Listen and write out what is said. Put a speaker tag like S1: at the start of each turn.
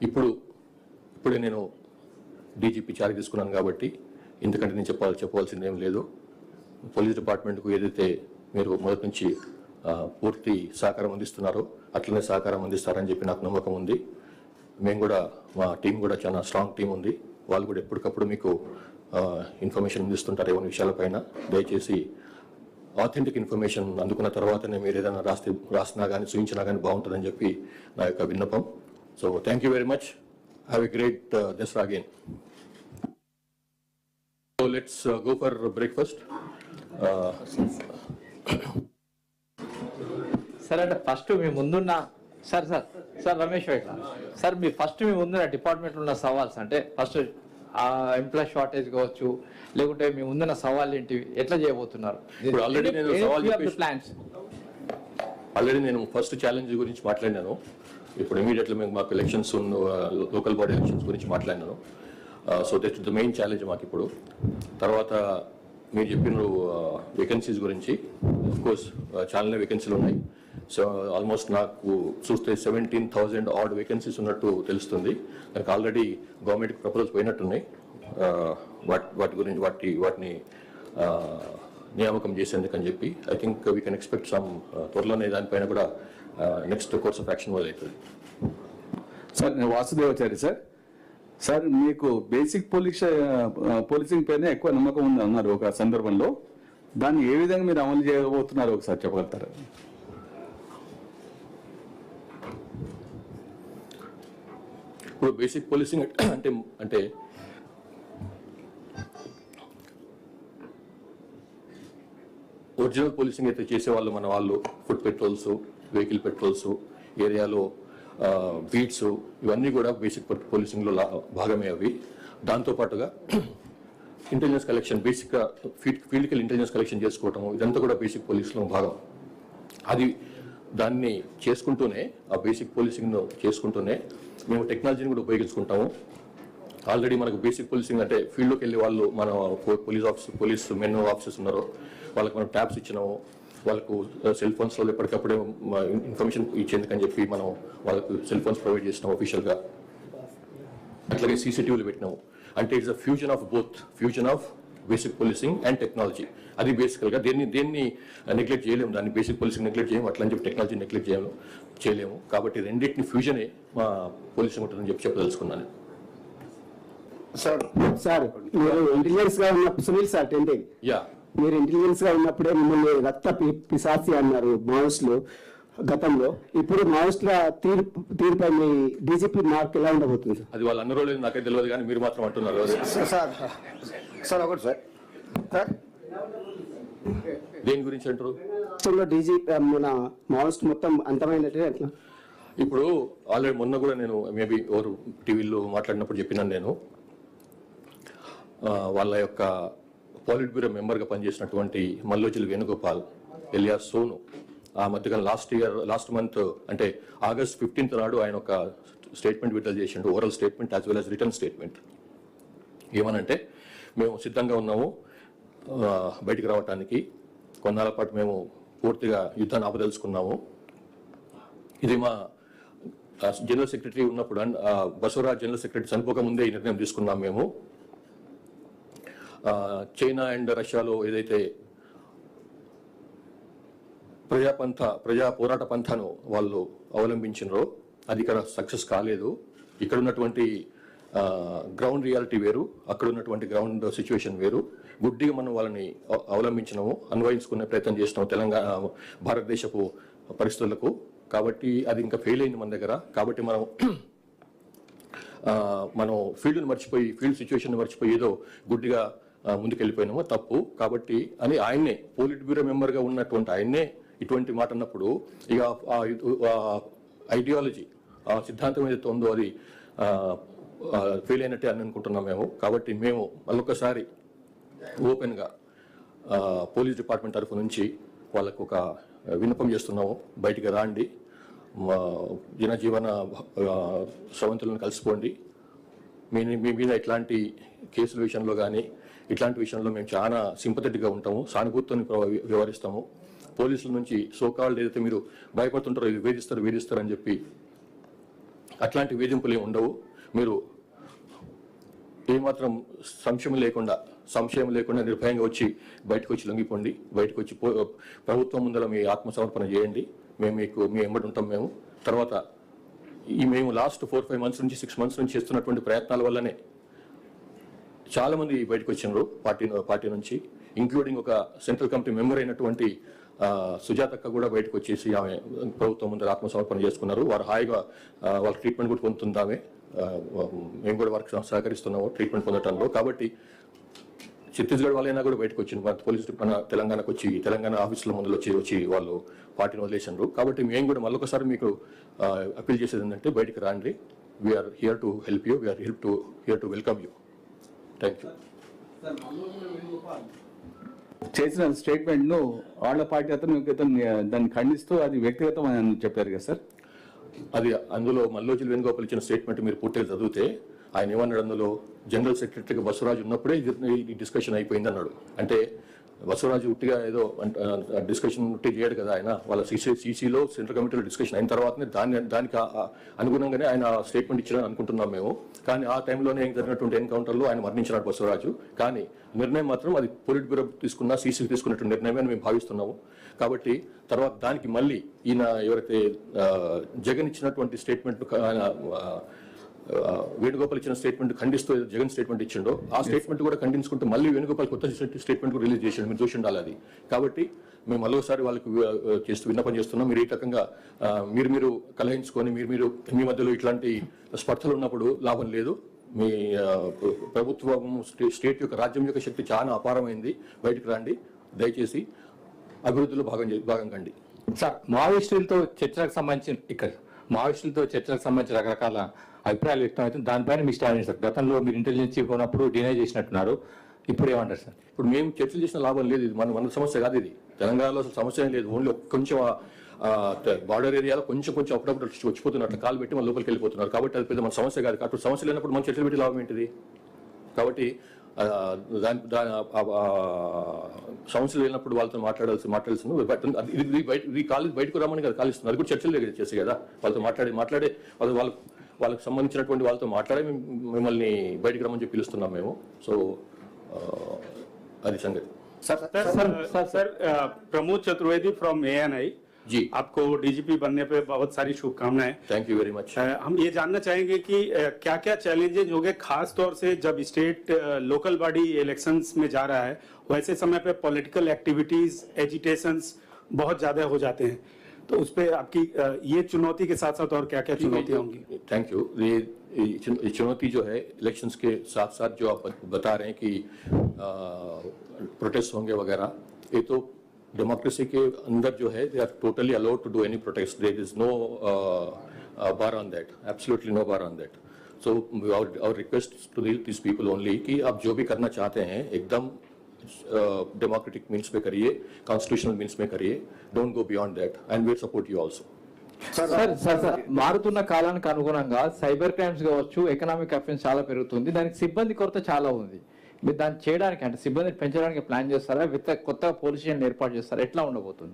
S1: ఇప్పుడే నేను DGP charge తీసుకున్నాను కాబట్టి ఇంతకంటే నేను చెప్పవలసింది ఏం లేదు. పోలీస్ డిపార్ట్మెంట్కు ఏదైతే మీరు మొదటి నుంచి పూర్తి సహకారం అందిస్తున్నారో అట్లనే సహకారం అందిస్తారని చెప్పి నాకు నమ్మకం ఉంది. మేము కూడా మా టీం కూడా చాలా స్ట్రాంగ్ టీం ఉంది. వాళ్ళు కూడా ఎప్పటికప్పుడు మీకు ఇన్ఫర్మేషన్ అందిస్తుంటారు ఏమైనా విషయాలపైన. దయచేసి ఆథెంటిక్ ఇన్ఫర్మేషన్ అందుకున్న తర్వాతనే మీరు ఏదైనా రాసినా కానీ చూపించినా కానీ బాగుంటుందని చెప్పి నా యొక్క విన్నపం. So thank you very much. Have a great Dasara again. So let's go for breakfast.
S2: Sir అంటే ఫస్ట్ మీ ముందున్న సార్ రమేష్ వైట్ సార్ మీ ముందున్న డిపార్ట్మెంట్లో ఉన్న సవాల్స్ అంటే ఫస్ట్ ఎంప్లాయ్ షార్టేజ్ కావచ్చు, లేకుంటే మీ ముందున్న సవాళ్ళు ఏంటివి, ఎట్లా చేయబోతున్నారు?
S1: ఆల్రెడీ నేను ఫస్ట్ ఛాలెంజ్ గురించి మాట్లాడినాను. ఇప్పుడు ఇమీడియట్లీ మాకు ఎలక్షన్స్ లోకల్ బాడీ ఎలక్షన్స్ గురించి మాట్లాడినాను. So that the main challenge మాకు ఇప్పుడు. తర్వాత మీరు చెప్పిన వేకెన్సీస్ గురించి, ఆఫ్ కోర్స్ చాలా వేకెన్సీలు ఉన్నాయి. సో ఆల్మోస్ట్ నాకు చూస్తే 17,000 ఆడ్ వేకెన్సీస్ ఉన్నట్టు తెలుస్తుంది. నాకు ఆల్రెడీ గవర్నమెంట్కి ప్రపోజల్స్ పోయినట్టున్నాయి. వాటిని నియామకం చేసేందుకు అని చెప్పి I think we can expect some త్వరలోనే దానిపైన కూడా నెక్స్ట్ కోర్స్ ఆఫ్ యాక్షన్ మొదలవుతుంది.
S3: సార్ నేను వాసుదేవాచారి సార్ మీకు బేసిక్ పోలీసింగ్ పైన ఎక్కువ నమ్మకం ఉంది అన్నారు ఒక సందర్భంలో. దాన్ని ఏ విధంగా మీరు అమలు చేయబోతున్నారు ఒకసారి చెప్పగలుగుతారా?
S1: ఇప్పుడు బేసిక్ పోలీసింగ్ అంటే ఒరిజినల్ పోలీసింగ్ అయితే చేసేవాళ్ళు మన వాళ్ళు ఫుడ్ పెట్రోల్స్, వెహికల్ పెట్రోల్స్, ఏరియాలో బీట్స్, ఇవన్నీ కూడా బేసిక్ పోలీసింగ్లో భాగమే అవి. దాంతోపాటుగా ఇంటెలిజెన్స్ కలెక్షన్, బేసిక్గా ఫీల్డ్కి ఇంటెలిజెన్స్ కలెక్షన్ చేసుకోవటం, ఇదంతా కూడా బేసిక్ పోలీసులో భాగం. దాన్ని చేసుకుంటూనే, ఆ బేసిక్ పోలీసింగ్ను చేసుకుంటూనే మేము టెక్నాలజీని కూడా ఉపయోగించుకుంటాము. ఆల్రెడీ మనకు బేసిక్ పోలీసింగ్ అంటే ఫీల్డ్లోకి వెళ్ళి వాళ్ళు మన పోలీస్ మెన్ ఆఫీసర్స్ ఉన్నారో వాళ్ళకి మనం ట్యాబ్స్ ఇచ్చినాము. వాళ్ళకు సెల్ ఫోన్స్లో ఎప్పటికప్పుడే ఇన్ఫర్మేషన్ ఇచ్చేందుకని చెప్పి మనం వాళ్ళకు సెల్ ఫోన్స్ ప్రొవైడ్ చేసినాం అఫీషియల్గా. అట్లాగే సీసీటీవీలు పెట్టినాము. అంటే it's a fusion of basic policing and technology. అది బేసికల్గా దేన్ని నెగ్లెక్ట్ చేయలేము. దాన్ని బేసిక్ పోలీసింగ్ నెగ్లెక్ట్ చేయము, అట్లా అని చెప్పి టెక్నాలజీ నెగ్లెక్ట్ చేయలేము. కాబట్టి రెండింటిని ఫ్యూజనే మా పోలీసింగ్ ఉంటుందని చెప్పదలుచుకున్నాను.
S4: సార్ మీరు ఇంటెలిజెన్స్ గా ఉన్నప్పుడు సునీల్ సార్ టెంటింగ్ మీరు ఇంటెలిజెన్స్ గా ఉన్నప్పుడే మిమ్మల్ని రక్త పిశాచి అన్నారు మావోయిస్టులు గతంలో. ఇప్పుడు మావోయిస్టుల తీరుపై మీ డీజీపీ మార్క్ ఎలా ఉండబోతుంది?
S1: అది వాళ్ళు అన్న రోజులు నాకైతే తెలియదు, కానీ మీరు మాత్రం అంటున్నారు.
S4: సార్ ఒకటి సార్
S1: దేని గురించి అంటారు?
S4: డీజీపీ మన మావోయిస్ట్ మొత్తం అంతమైనట్టే అట్లా.
S1: ఇప్పుడు ఆల్రెడీ మొన్న కూడా నేను మేబీ ఎవరు టీవీలో మాట్లాడినప్పుడు చెప్పినాను. నేను వాళ్ళ యొక్క పాలిట్ బ్యూరో మెంబర్గా పనిచేసినటువంటి మల్లోజిల్ వేణుగోపాల్ ఎలియాస్ సోను ఆ మధ్యకాలం లాస్ట్ మంత్ అంటే August 15th నాడు ఆయన ఒక స్టేట్మెంట్ విడుదల చేసిండు, oral statement as well has written statement. ఏమనంటే, మేము సిద్ధంగా ఉన్నాము బయటికి రావటానికి. కొన్నాళ్ళ పాటు మేము పూర్తిగా యుద్ధాన్ని ఆపదలుచుకున్నాము. ఇది మా జనరల్ సెక్రటరీ ఉన్నప్పుడు, బసవరాజ్ జనరల్ సెక్రటరీ చనిపోకముందే ఈ నిర్ణయం తీసుకున్నాం మేము. చైనా అండ్ రష్యాలో ఏదైతే ప్రజా పోరాట పంథాను వాళ్ళు అవలంబించినారో అది ఇక్కడ సక్సెస్ కాలేదు. ఇక్కడ ఉన్నటువంటి గ్రౌండ్ రియాలిటీ వేరు, అక్కడ ఉన్నటువంటి గ్రౌండ్ సిచ్యువేషన్ వేరు. గుడ్డిగా మనం వాళ్ళని అవలంబించినాము, అన్వయించుకునే ప్రయత్నం చేసినాము తెలంగాణ భారతదేశపు పరిస్థితులకు. కాబట్టి అది ఇంకా ఫెయిల్ అయింది మన దగ్గర. కాబట్టి మనం ఫీల్డ్ని మర్చిపోయి, ఫీల్డ్ సిచ్యువేషన్ మర్చిపోయి ఏదో గుడ్డిగా ముందుకెళ్ళిపోయినామో తప్పు. కాబట్టి అని ఆయన్నే పోలిట్ బ్యూరో మెంబర్గా ఉన్నటువంటి ఆయన్నే ఇటువంటి మాట అన్నప్పుడు ఇక ఐడియాలజీ, ఆ సిద్ధాంతం ఏదైతే ఉందో అది ఫెయిల్ అయినట్టే అని అనుకుంటున్నాం మేము. కాబట్టి మేము మళ్ళొకసారి ఓపెన్గా పోలీస్ డిపార్ట్మెంట్ తరఫు నుంచి వాళ్ళకు ఒక విన్నపం చేస్తున్నాము, బయటికి రాండి, జనజీవన స్రవంతులను కలిసిపోండి. మీ మీద ఇట్లాంటి కేసుల విషయంలో కానీ ఇట్లాంటి విషయంలో మేము చాలా సింపథెటిక్గా ఉంటాము, సానుభూతిని వ్యవహరిస్తాము. పోలీసుల నుంచి సోకాల్డ్ ఏదైతే మీరు భయపడుతుంటారో ఇది వేధిస్తారు అని చెప్పి అట్లాంటి వేధింపులు ఏమి ఉండవు. మీరు ఏమాత్రం సంశయం లేకుండా నిర్భయంగా వచ్చి బయటకు వచ్చి లొంగిపోండి. బయటకు వచ్చి ప్రభుత్వం ముందర మీ ఆత్మసమర్పణ చేయండి. మీ ఎంబడి ఉంటాం. మేము తర్వాత మేము లాస్ట్ 4-5 months నుంచి 6 months నుంచి చేస్తున్నటువంటి ప్రయత్నాల వల్లనే చాలా మంది బయటకు వచ్చినారు పార్టీ నుంచి, ఇంక్లూడింగ్ ఒక సెంట్రల్ కమిటీ మెంబర్ అయినటువంటి సుజాతక్క కూడా బయటకు వచ్చేసి ఆమె ప్రభుత్వం ముందర ఆత్మసమర్పణ చేసుకున్నారు. వారు హాయిగా వాళ్ళ ట్రీట్మెంట్ కూడా పొందుతుంది ఆమె. మేము కూడా వారికి సహకరిస్తున్నాము ట్రీట్మెంట్ పొందడంలో. కాబట్టి ఛత్తీస్గఢ్ వాళ్ళైనా కూడా బయటకు వచ్చింది. మన పోలీసులు తెలంగాణకు వచ్చి తెలంగాణ ఆఫీసుల ముందు వచ్చి వాళ్ళు పార్టీని వదిలేసినారు. కాబట్టి మేము కూడా మళ్ళొకసారి మీకు అప్పీల్ చేసేది ఏంటంటే బయటకు రాండి. We are here to help you, we are here to welcome you. Thank you.
S3: చేసిన స్టేట్మెంట్ ను వాళ్ళ పార్టీ అతను దాన్ని ఖండిస్తూ అది వ్యక్తిగతం అని చెప్పారు కదా సార్.
S1: అది అందులో మల్లోజుల వేణుగోపాల్ ఇచ్చిన స్టేట్మెంట్ మీరు పూర్తిగా చదివితే ఆయన ఏమన్నాడు, అందులో జనరల్ సెక్రటరీగా బసవరాజు ఉన్నప్పుడే ఈ డిస్కషన్ అయిపోయింది అన్నాడు. అంటే బసవరాజు ఉట్టిగా ఏదో డిస్కషన్ ఉట్టి చేయడు కదా ఆయన. వాళ్ళ సీసీలో సెంట్రల్ కమిటీలో డిస్కషన్ అయిన తర్వాతనే దానికి అనుగుణంగానే ఆయన స్టేట్మెంట్ ఇచ్చారని అనుకుంటున్నాం మేము. కానీ ఆ టైంలోనే జరిగినటువంటి ఎన్కౌంటర్లో ఆయన మరణించినాడు బసవరాజు. కానీ నిర్ణయం మాత్రం అది పొలిట్ బ్యూరో తీసుకున్న సీసీ తీసుకున్నటువంటి నిర్ణయమే అని మేము భావిస్తున్నాము. కాబట్టి తర్వాత దానికి మళ్ళీ ఈయన ఎవరైతే జగన్ ఇచ్చినటువంటి స్టేట్మెంట్ వేణుగోపాల్ ఇచ్చిన స్టేట్మెంట్ ఖండిస్తూ జగన్ స్టేట్మెంట్ ఇచ్చిండో ఆ స్టేట్మెంట్ కూడా ఖండించుకుంటూ మళ్ళీ వేణుగోపాల్ కొత్త స్టేట్మెంట్ కూడా రిలీజ్ చేసిండు. మీరు చూసి ఉండాలి అది. కాబట్టి మేము మరోసారి వాళ్ళకి విన్నపం చేస్తున్నాం. మీరు ఈ రకంగా మీరు కలహించుకొని మీ మధ్యలో ఇట్లాంటి స్పర్ధలు ఉన్నప్పుడు లాభం లేదు. మీ ప్రభుత్వం స్టేట్ యొక్క రాజ్యం యొక్క శక్తి చాలా అపారమైంది. బయటకు రండి. దయచేసి అభివృద్ధిలో భాగం కండి.
S5: సార్, మావోయిస్టులతో చర్చలకు సంబంధించిన రకరకాల అభిప్రాయాలు వ్యక్తం అవుతుంది. దానిపైన మీ స్టాండ్ సార్. గతంలో మీరు ఇంటెలిజెన్స్ చీఫ్ ఉన్నప్పుడు డినై చేసినట్టున్నారు. ఇప్పుడు ఏమంటారు సార్?
S1: ఇప్పుడు మేము చర్చలు చేసిన లాభం లేదు. ఇది మన సమస్య కాదు. ఇది తెలంగాణలో అసలు సమస్య లేదు. ఓన్లీ కొంచెం బార్డర్ ఏరియాలో కొంచెం అప్పుడప్పుడు వచ్చిపోతున్నట్లు కాలు పెట్టి మన లోపలికి వెళ్ళిపోతున్నారు. కాబట్టి అది పెద్ద మన సమస్య కాదు. కాబట్టి సమస్య లేనప్పుడు మనం చర్చలు పెట్టి లాభం ఏంటిది? కాబట్టి సమస్యలు లేనప్పుడు వాళ్ళతో మాట్లాడాల్సింది ఇది కాలేజ్ బయటకు రమ్మని కదా కాలిస్తుంది. అది కూడా చర్చలు దగ్గర చేసి కదా వాళ్ళతో మాట్లాడే వాళ్ళకి సంబంధించినటువంటి వాళ్ళతో మాట్లాడే మిమ్మల్ని బయటకు రమ్మని చెప్పి పిలుస్తున్నాం మేము. సో అది సంగతి.
S6: Sir Pramod Chaturvedi from ANI
S1: जी,
S6: आपको डीजीपी बनने पे बहुत सारी शुभकामनाएं.
S1: Thank you very much.
S6: हम ये जानना चाहेंगे कि क्या क्या चैलेंजेस होंगे, खास तौर से जब स्टेट लोकल बॉडी इलेक्शंस में जा रहा है, वैसे समय पे पॉलिटिकल एक्टिविटीज एजिटेशंस बहुत ज्यादा हो जाते हैं, तो उस पे आपकी ये चुनौती के साथ साथ और क्या क्या चुनौतियां होंगी?
S1: Thank you. ये चुनौती जो है इलेक्शंस के साथ साथ जो आप बता रहे हैं कि प्रोटेस्ट होंगे वगैरह, ये तो डेमोक्रेसी के अंदर जो है they are totally allowed to do any protest. There is no bar on that, absolutely no bar on that. So our request to this people only कि आप जो भी करना चाहते हैं एकदम डेमोक्रेटिक मीन्स पे करिए, कॉन्स्टिट्यूशनल मीन्स में करिए. Don't go beyond that and we support you also.
S2: Sir మారుతున్న కాలానికి అనుగుణంగా సైబర్ క్రైమ్స్ కావచ్చు, ఎకనామిక్ అఫెన్స్ చాలా పెరుగుతుంది. దానికి సిబ్బంది కొరత చాలా ఉంది. మీరు దాన్ని చేయడానికి అంటే సిబ్బందిని పెంచడానికి ప్లాన్ చేస్తారా? కొత్త పోలీస్ స్టేషన్ ఏర్పాటు చేస్తారా? ఎట్లా ఉండబోతుంది?